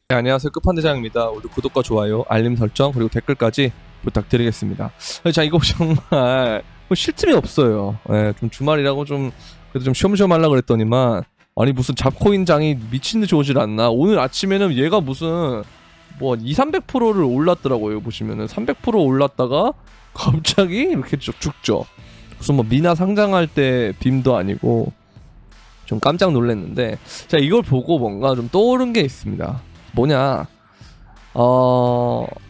네, 안녕하세요. 끝판대장입니다. 오늘 구독과 좋아요, 알림 설정, 그리고 댓글까지 부탁드리겠습니다. 자, 이거 정말 쉴 틈이 없어요. 예, 좀 주말이라고 그래도 좀 쉬엄쉬엄 하려고 그랬더니만, 아니, 무슨 잡코인장이 미친듯이 오질 않나. 오늘 아침에는 얘가 무슨, 200~300%를 올랐더라고요. 보시면은. 300% 올랐다가, 갑자기 이렇게 쭉 죽죠. 무슨 미나 상장할 때 빔도 아니고, 좀 깜짝 놀랐는데, 자, 이걸 보고 뭔가 좀 떠오른 게 있습니다. 뭐냐,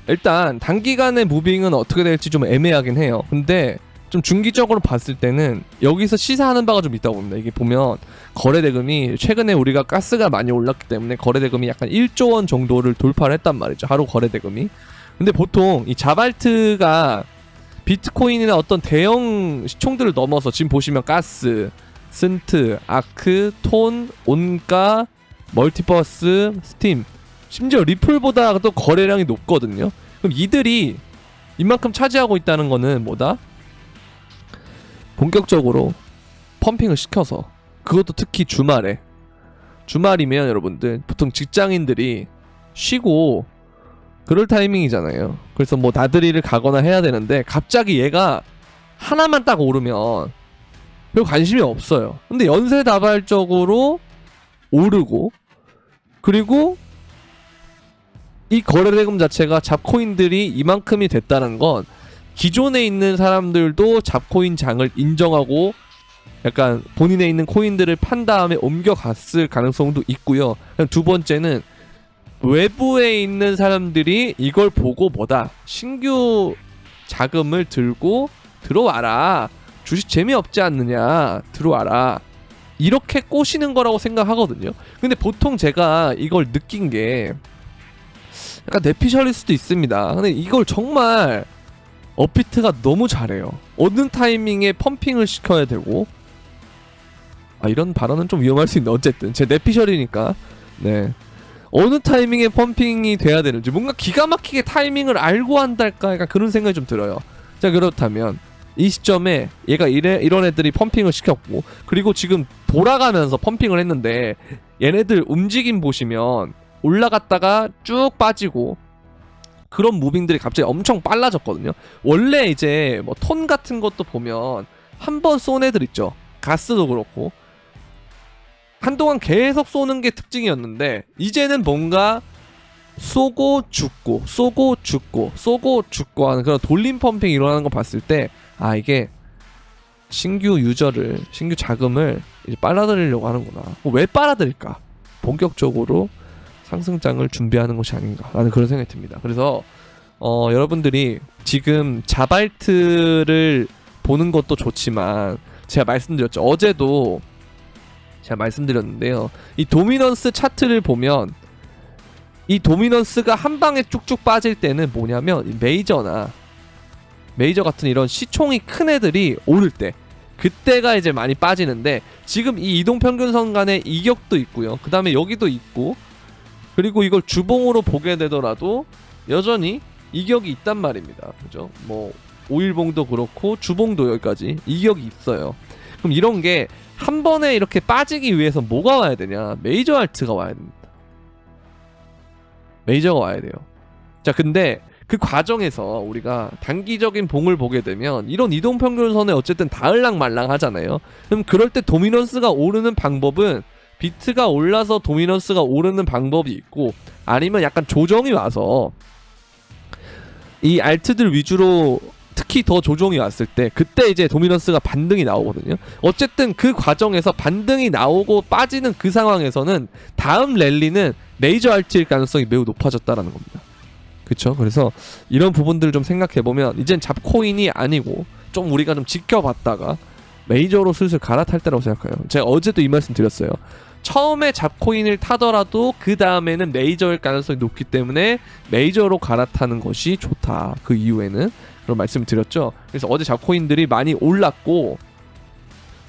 일단 단기간의 무빙은 어떻게 될지 좀 애매하긴 해요. 근데 좀 중기적으로 봤을 때는 여기서 시사하는 바가 좀 있다고 봅니다. 이게 보면 거래대금이 최근에 우리가 가스가 많이 올랐기 때문에 거래대금이 약간 1조 원 정도를 돌파를 했단 말이죠. 하루 거래대금이. 근데 보통 이 자발트가 비트코인이나 어떤 대형 시총들을 넘어서 지금 보시면 가스, 쓴트, 아크, 톤, 온가, 멀티버스, 스팀, 심지어 리플보다 또 거래량이 높거든요. 그럼 이들이 이만큼 차지하고 있다는 거는 뭐다? 본격적으로 펌핑을 시켜서, 그것도 특히 주말이면 여러분들 보통 직장인들이 쉬고 그럴 타이밍이잖아요. 그래서 나들이를 가거나 해야 되는데 갑자기 얘가 하나만 딱 오르면 별 관심이 없어요. 근데 연쇄다발적으로 오르고, 그리고 이 거래대금 자체가 잡코인들이 이만큼이 됐다는 건 기존에 있는 사람들도 잡코인 장을 인정하고 약간 본인에 있는 코인들을 판 다음에 옮겨갔을 가능성도 있고요. 두 번째는 외부에 있는 사람들이 이걸 보고 신규 자금을 들고 들어와라, 주식 재미없지 않느냐, 들어와라, 이렇게 꼬시는 거라고 생각하거든요. 근데 보통 제가 이걸 느낀 게 약간 내피셜일 수도 있습니다. 근데 이걸 정말 업비트가 너무 잘해요. 어느 타이밍에 펌핑을 시켜야 되고, 이런 발언은 좀 위험할 수 있는데 어쨌든 제 내피셜이니까, 네, 어느 타이밍에 펌핑이 돼야 되는지 뭔가 기가 막히게 타이밍을 알고 한달까, 약간 그런 생각이 좀 들어요. 자, 그렇다면 이 시점에 얘가 이런 애들이 펌핑을 시켰고, 그리고 지금 돌아가면서 펌핑을 했는데 얘네들 움직임 보시면 올라갔다가 쭉 빠지고, 그런 무빙들이 갑자기 엄청 빨라졌거든요. 원래 이제 톤 같은 것도 보면 한 번 쏜 애들 있죠. 가스도 그렇고 한동안 계속 쏘는 게 특징이었는데, 이제는 뭔가 쏘고 죽고 쏘고 죽고 쏘고 죽고 하는 그런 돌림 펌핑이 일어나는 거 봤을 때, 이게 신규 자금을 이제 빨아들이려고 하는구나. 왜 빨아들일까? 본격적으로 상승장을 준비하는 것이 아닌가라는 그런 생각이 듭니다. 그래서 여러분들이 지금 자발트를 보는 것도 좋지만, 제가 말씀드렸죠. 어제도 제가 말씀드렸는데요. 이 도미넌스 차트를 보면 이 도미넌스가 한 방에 쭉쭉 빠질 때는 뭐냐면, 메이저 같은 이런 시총이 큰 애들이 오를 때, 그때가 이제 많이 빠지는데, 지금 이 이동평균선 간의 이격도 있고요. 그 다음에 여기도 있고, 그리고 이걸 주봉으로 보게 되더라도 여전히 이격이 있단 말입니다. 그죠? 5일봉도 그렇고 주봉도 여기까지 이격이 있어요. 그럼 이런 게 한 번에 이렇게 빠지기 위해서 뭐가 와야 되냐? 메이저 알트가 와야 됩니다. 메이저가 와야 돼요. 자, 근데 그 과정에서 우리가 단기적인 봉을 보게 되면 이런 이동평균선에 어쨌든 닿을랑말랑 하잖아요. 그럼 그럴 때 도미넌스가 오르는 방법은, 비트가 올라서 도미넌스가 오르는 방법이 있고, 아니면 약간 조정이 와서 이 알트들 위주로 특히 더 조정이 왔을 때, 그때 이제 도미넌스가 반등이 나오거든요. 어쨌든 그 과정에서 반등이 나오고 빠지는 그 상황에서는 다음 랠리는 메이저 알트일 가능성이 매우 높아졌다라는 겁니다. 그쵸? 그래서 이런 부분들을 좀 생각해보면 이젠 잡코인이 아니고 좀 우리가 좀 지켜봤다가 메이저로 슬슬 갈아탈 때라고 생각해요. 제가 어제도 이 말씀 드렸어요. 처음에 잡코인을 타더라도 그 다음에는 메이저일 가능성이 높기 때문에 메이저로 갈아타는 것이 좋다. 그 이후에는 그런 말씀을 드렸죠. 그래서 어제 잡코인들이 많이 올랐고,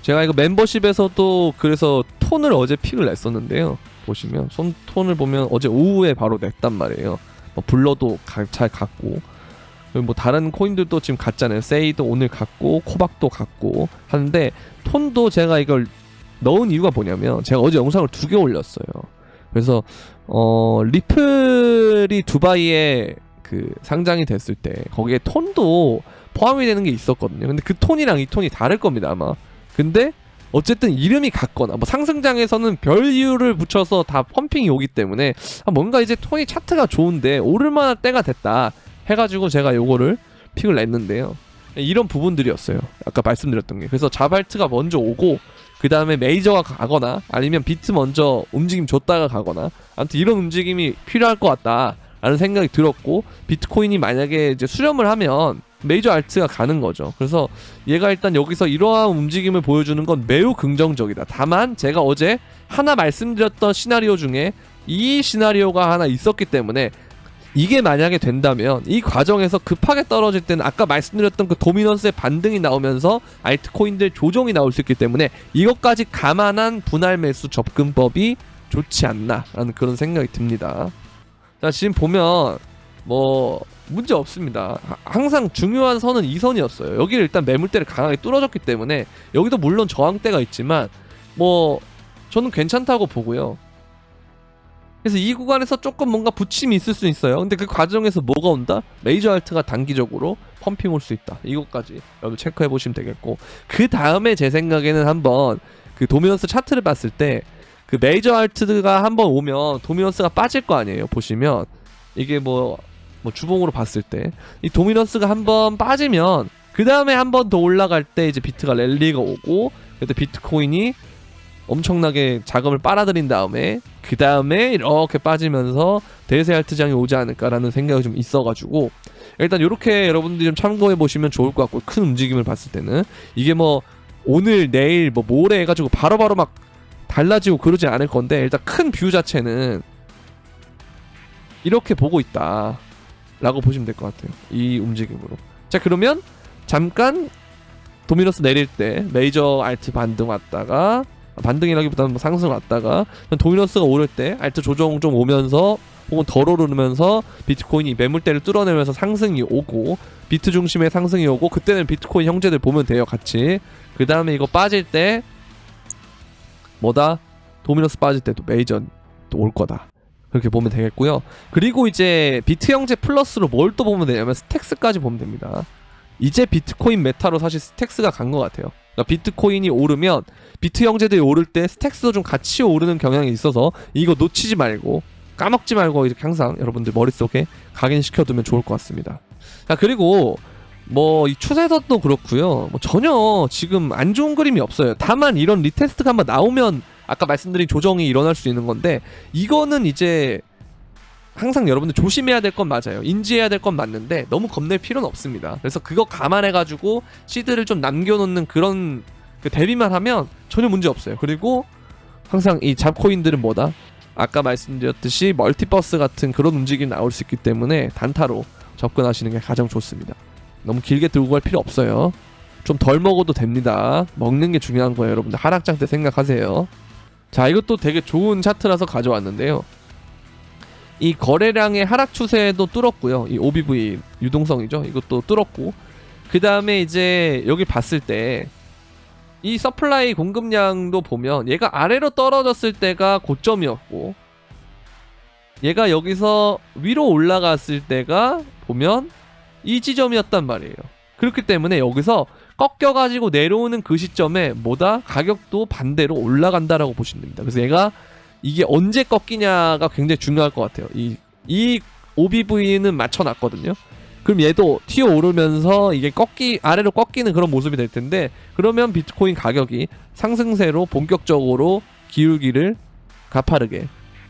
제가 이거 멤버십에서도 그래서 톤을 어제 픽을 냈었는데요. 보시면 톤을 보면 어제 오후에 바로 냈단 말이에요. 블러도 잘 갔고, 다른 코인들도 지금 갔잖아요. 세이도 오늘 갔고, 코박도 갔고 하는데, 톤도 제가 이걸 넣은 이유가 뭐냐면, 제가 어제 영상을 2개 올렸어요. 그래서 리플이 두바이에 그 상장이 됐을 때 거기에 톤도 포함이 되는 게 있었거든요. 근데 그 톤이랑 이 톤이 다를 겁니다 아마. 근데 어쨌든 이름이 같거나 뭐 상승장에서는 별 이유를 붙여서 다 펌핑이 오기 때문에 뭔가 이제 톤이 차트가 좋은데 오를만한 때가 됐다 해가지고 제가 요거를 픽을 냈는데요. 이런 부분들이었어요. 아까 말씀드렸던 게. 그래서 자발트가 먼저 오고 그 다음에 메이저가 가거나 아니면 비트 먼저 움직임 줬다가 가거나 아무튼 이런 움직임이 필요할 것 같다 라는 생각이 들었고, 비트코인이 만약에 이제 수렴을 하면 메이저 알트가 가는 거죠. 그래서 얘가 일단 여기서 이러한 움직임을 보여주는 건 매우 긍정적이다. 다만 제가 어제 하나 말씀드렸던 시나리오 중에 이 시나리오가 하나 있었기 때문에 이게 만약에 된다면 이 과정에서 급하게 떨어질 때는 아까 말씀드렸던 그 도미넌스의 반등이 나오면서 알트코인들 조정이 나올 수 있기 때문에 이것까지 감안한 분할 매수 접근법이 좋지 않나라는 그런 생각이 듭니다. 자, 지금 보면 뭐 문제 없습니다. 항상 중요한 선은 이 선이었어요. 여기를 일단 매물대를 강하게 뚫어줬기 때문에 여기도 물론 저항대가 있지만 뭐 저는 괜찮다고 보고요. 그래서 이 구간에서 조금 뭔가 부침이 있을 수 있어요. 근데 그 과정에서 뭐가 온다? 메이저 알트가 단기적으로 펌핑 올 수 있다. 이것까지 여러분 체크해 보시면 되겠고, 그 다음에 제 생각에는 한번 그 도미넌스 차트를 봤을 때 그 메이저 알트가 한번 오면 도미넌스가 빠질 거 아니에요. 보시면 이게 뭐 주봉으로 봤을 때 이 도미넌스가 한번 빠지면 그 다음에 한 번 더 올라갈 때 이제 비트가 랠리가 오고 그때 비트코인이 엄청나게 자금을 빨아들인 다음에 그 다음에 이렇게 빠지면서 대세 알트장이 오지 않을까라는 생각이 좀 있어가지고 일단 이렇게 여러분들이 좀 참고해 보시면 좋을 것 같고, 큰 움직임을 봤을 때는 이게 뭐 오늘 내일 뭐 모레 해가지고 바로바로 막 달라지고 그러지 않을 건데 일단 큰 뷰 자체는 이렇게 보고 있다 라고 보시면 될 것 같아요. 이 움직임으로. 자, 그러면 잠깐 도미너스 내릴 때 메이저 알트 반등 왔다가, 반등이라기보다는 뭐 상승 왔다가 도미너스가 오를 때 알트 조정 좀 오면서 혹은 덜 오르면서 비트코인이 매물대를 뚫어내면서 상승이 오고 비트 중심의 상승이 오고, 그때는 비트코인 형제들 보면 돼요 같이. 그 다음에 이거 빠질 때 뭐다? 도미너스 빠질 때도 메이저 또 올 거다. 그렇게 보면 되겠고요. 그리고 이제 비트 형제 플러스로 뭘 또 보면 되냐면 스택스까지 보면 됩니다. 이제 비트코인 메타로 사실 스택스가 간 것 같아요. 그러니까 비트코인이 오르면 비트 형제들이 오를 때 스택스도 좀 같이 오르는 경향이 있어서 이거 놓치지 말고 까먹지 말고 이렇게 항상 여러분들 머릿속에 각인시켜두면 좋을 것 같습니다. 자, 그리고 뭐 이 추세선도 그렇고요. 뭐 전혀 지금 안 좋은 그림이 없어요. 다만 이런 리테스트가 한번 나오면 아까 말씀드린 조정이 일어날 수 있는 건데, 이거는 이제 항상 여러분들 조심해야 될 건 맞아요. 인지해야 될 건 맞는데 너무 겁낼 필요는 없습니다. 그래서 그거 감안해가지고 시드를 좀 남겨놓는 그런 그 대비만 하면 전혀 문제 없어요. 그리고 항상 이 잡코인들은 뭐다? 아까 말씀드렸듯이 멀티버스 같은 그런 움직임이 나올 수 있기 때문에 단타로 접근하시는 게 가장 좋습니다. 너무 길게 들고 갈 필요 없어요. 좀 덜 먹어도 됩니다. 먹는 게 중요한 거예요. 여러분들 하락장 때 생각하세요. 자, 이것도 되게 좋은 차트라서 가져왔는데요. 이 거래량의 하락 추세도 뚫었고요. 이 OBV 유동성이죠. 이것도 뚫었고, 그 다음에 이제 여기 봤을 때 이 서플라이 공급량도 보면 얘가 아래로 떨어졌을 때가 고점이었고, 얘가 여기서 위로 올라갔을 때가 보면 이 지점이었단 말이에요. 그렇기 때문에 여기서 꺾여가지고 내려오는 그 시점에 뭐다? 가격도 반대로 올라간다라고 보시면 됩니다. 그래서 얘가 이게 언제 꺾이냐가 굉장히 중요할 것 같아요. 이 OBV는 맞춰놨거든요. 그럼 얘도 튀어 오르면서 이게 아래로 꺾이는 그런 모습이 될 텐데, 그러면 비트코인 가격이 상승세로 본격적으로 기울기를 가파르게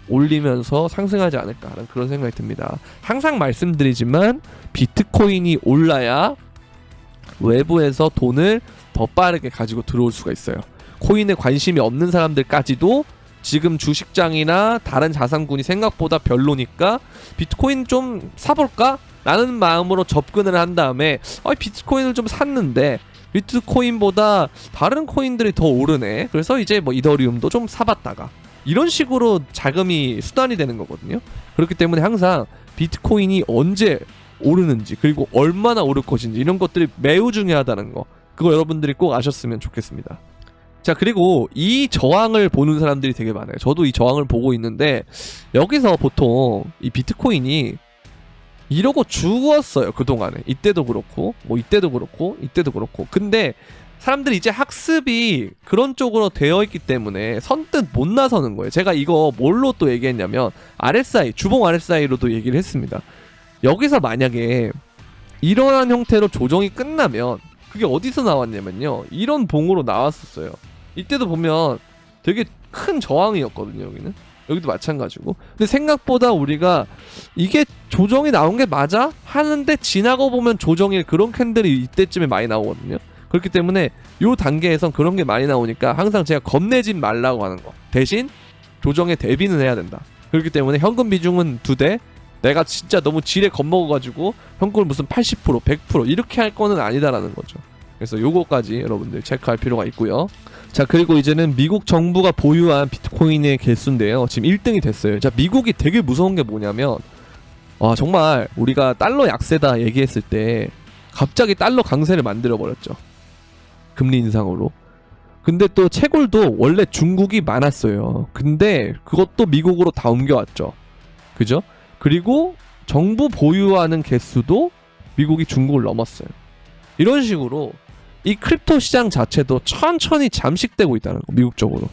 올리면서 상승하지 않을까라는 그런 생각이 듭니다. 항상 말씀드리지만 비트코인이 올라야 외부에서 돈을 더 빠르게 가지고 들어올 수가 있어요. 코인에 관심이 없는 사람들까지도 지금 주식장이나 다른 자산군이 생각보다 별로니까 비트코인 좀 사볼까? 라는 마음으로 접근을 한 다음에 비트코인을 좀 샀는데 비트코인보다 다른 코인들이 더 오르네. 그래서 이제 뭐 이더리움도 좀 사봤다가 이런 식으로 자금이 수단이 되는 거거든요. 그렇기 때문에 항상 비트코인이 언제 오르는지 그리고 얼마나 오를 것인지 이런 것들이 매우 중요하다는 거, 그거 여러분들이 꼭 아셨으면 좋겠습니다. 자, 그리고 이 저항을 보는 사람들이 되게 많아요. 저도 이 저항을 보고 있는데 여기서 보통 이 비트코인이 이러고 죽었어요. 그동안에. 이때도 그렇고 뭐 이때도 그렇고 이때도 그렇고. 근데 사람들이 이제 학습이 그런 쪽으로 되어 있기 때문에 선뜻 못 나서는 거예요. 제가 이거 뭘로 또 얘기했냐면 RSI, 주봉 RSI로도 얘기를 했습니다. 여기서 만약에 이러한 형태로 조정이 끝나면 그게 어디서 나왔냐면요, 이런 봉으로 나왔었어요. 이때도 보면 되게 큰 저항이었거든요. 여기도 마찬가지고. 근데 생각보다 우리가 이게 조정이 나온 게 맞아? 하는데 지나고 보면 조정일 그런 캔들이 이때쯤에 많이 나오거든요. 그렇기 때문에 요 단계에선 그런 게 많이 나오니까 항상 제가 겁내지 말라고 하는 거, 대신 조정에 대비는 해야 된다. 그렇기 때문에 현금 비중은 2대, 내가 진짜 너무 지레 겁먹어가지고 현금을 무슨 80%, 100% 이렇게 할 거는 아니다라는 거죠. 그래서 요거까지 여러분들 체크할 필요가 있고요. 자, 그리고 이제는 미국 정부가 보유한 비트코인의 개수인데요, 지금 1등이 됐어요. 자, 미국이 되게 무서운 게 뭐냐면, 정말 우리가 달러 약세다 얘기했을 때 갑자기 달러 강세를 만들어버렸죠. 금리 인상으로. 근데 또 채굴도 원래 중국이 많았어요. 근데 그것도 미국으로 다 옮겨왔죠. 그죠? 그리고 정부 보유하는 개수도 미국이 중국을 넘었어요. 이런 식으로 이 크립토 시장 자체도 천천히 잠식되고 있다는 거, 미국 쪽으로.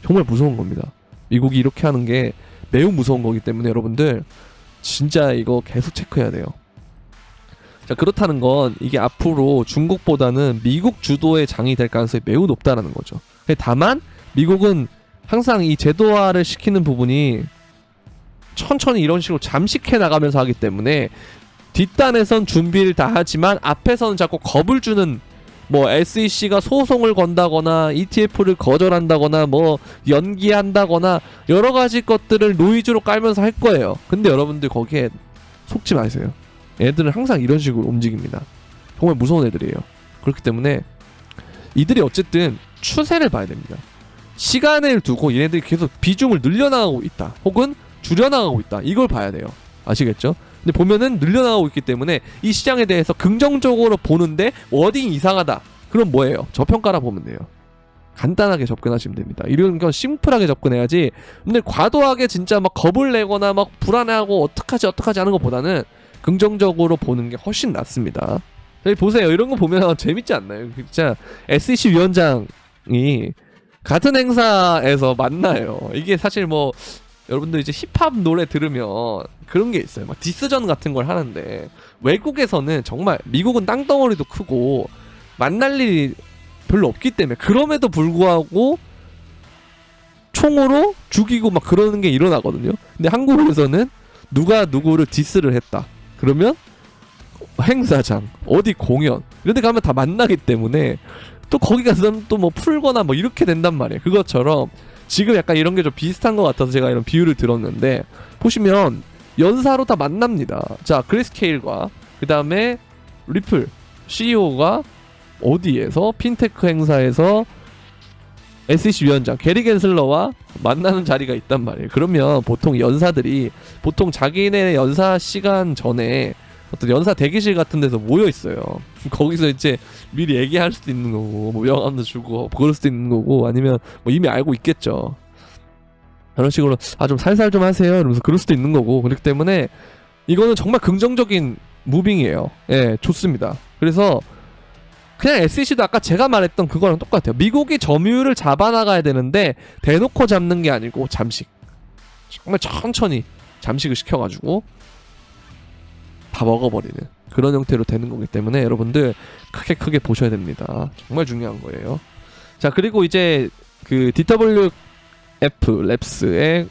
정말 무서운 겁니다. 미국이 이렇게 하는 게 매우 무서운 거기 때문에 여러분들 진짜 이거 계속 체크해야 돼요. 자, 그렇다는 건 이게 앞으로 중국보다는 미국 주도의 장이 될 가능성이 매우 높다는 거죠. 다만 미국은 항상 이 제도화를 시키는 부분이 천천히 이런 식으로 잠식해 나가면서 하기 때문에 뒷단에선 준비를 다 하지만 앞에서는 자꾸 겁을 주는, 뭐 SEC가 소송을 건다거나 ETF를 거절한다거나 뭐 연기한다거나 여러 가지 것들을 노이즈로 깔면서 할 거예요. 근데 여러분들 거기에 속지 마세요. 애들은 항상 이런 식으로 움직입니다. 정말 무서운 애들이에요. 그렇기 때문에 이들이 어쨌든 추세를 봐야 됩니다. 시간을 두고 얘네들이 계속 비중을 늘려나가고 있다, 혹은 줄여나가고 있다, 이걸 봐야 돼요. 아시겠죠? 근데 보면은 늘려나가고 있기 때문에 이 시장에 대해서 긍정적으로 보는데 워딩이 이상하다, 그럼 뭐예요? 저평가라 보면 돼요. 간단하게 접근하시면 됩니다. 이런 건 심플하게 접근해야지. 근데 과도하게 진짜 막 겁을 내거나 막 불안해하고 어떡하지 하는 것보다는 긍정적으로 보는 게 훨씬 낫습니다. 여기 보세요. 이런 거 보면 재밌지 않나요? 진짜 SEC 위원장이 같은 행사에서 만나요. 이게 사실 뭐 여러분들 이제 힙합 노래 들으면 그런 게 있어요. 막 디스전 같은 걸 하는데, 외국에서는 정말 미국은 땅덩어리도 크고 만날 일이 별로 없기 때문에 그럼에도 불구하고 총으로 죽이고 막 그러는 게 일어나거든요. 근데 한국에서는 누가 누구를 디스를 했다 그러면 행사장, 어디 공연 이런 데 가면 다 만나기 때문에 또 거기 가서 또 뭐 풀거나 뭐 이렇게 된단 말이에요. 그것처럼 지금 약간 이런 게 좀 비슷한 것 같아서 제가 이런 비유를 들었는데, 보시면 연사로 다 만납니다. 자, 그레스케일과 그 다음에 리플 CEO가 어디에서 핀테크 행사에서 SEC 위원장 게리 겐슬러와 만나는 자리가 있단 말이에요. 그러면 보통 연사들이 보통 자기네 연사 시간 전에 어떤 연사 대기실 같은 데서 모여 있어요. 거기서 이제 미리 얘기할 수도 있는 거고, 뭐 명함도 주고 그럴 수도 있는 거고, 아니면 뭐 이미 알고 있겠죠. 그런 식으로 좀 살살 좀 하세요 이러면서 그럴 수도 있는 거고. 그렇기 때문에 이거는 정말 긍정적인 무빙이에요. 예, 좋습니다. 그래서 그냥 SEC도 아까 제가 말했던 그거랑 똑같아요. 미국이 점유율을 잡아나가야 되는데 대놓고 잡는 게 아니고 잠식, 정말 천천히 잠식을 시켜가지고 다 먹어버리는 그런 형태로 되는 거기 때문에 여러분들 크게 보셔야 됩니다. 정말 중요한 거예요. 자, 그리고 이제 그 DWF 랩스의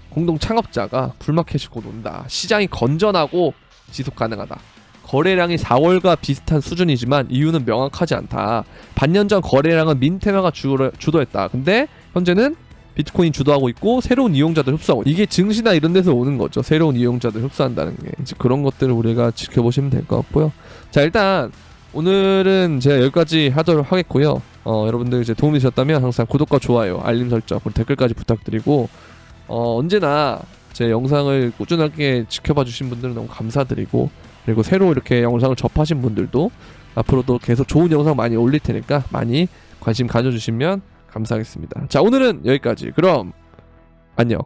공동 창업자가 불마켓이 곧 온다, 시장이 건전하고 지속 가능하다, 거래량이 4월과 비슷한 수준이지만 이유는 명확하지 않다, 반년 전 거래량은 민테마가 주도했다, 근데 현재는 비트코인 주도하고 있고 새로운 이용자들 흡수하고, 이게 증시나 이런 데서 오는 거죠. 새로운 이용자들 흡수한다는 게. 이제 그런 것들을 우리가 지켜보시면 될 것 같고요. 자, 일단 오늘은 제가 여기까지 하도록 하겠고요. 여러분들 이제 도움이 되셨다면 항상 구독과 좋아요, 알림 설정, 그리고 댓글까지 부탁드리고, 언제나 제 영상을 꾸준하게 지켜봐 주신 분들은 너무 감사드리고, 그리고 새로 이렇게 영상을 접하신 분들도 앞으로도 계속 좋은 영상 많이 올릴 테니까 많이 관심 가져주시면 감사하겠습니다. 자, 오늘은 여기까지. 그럼 안녕.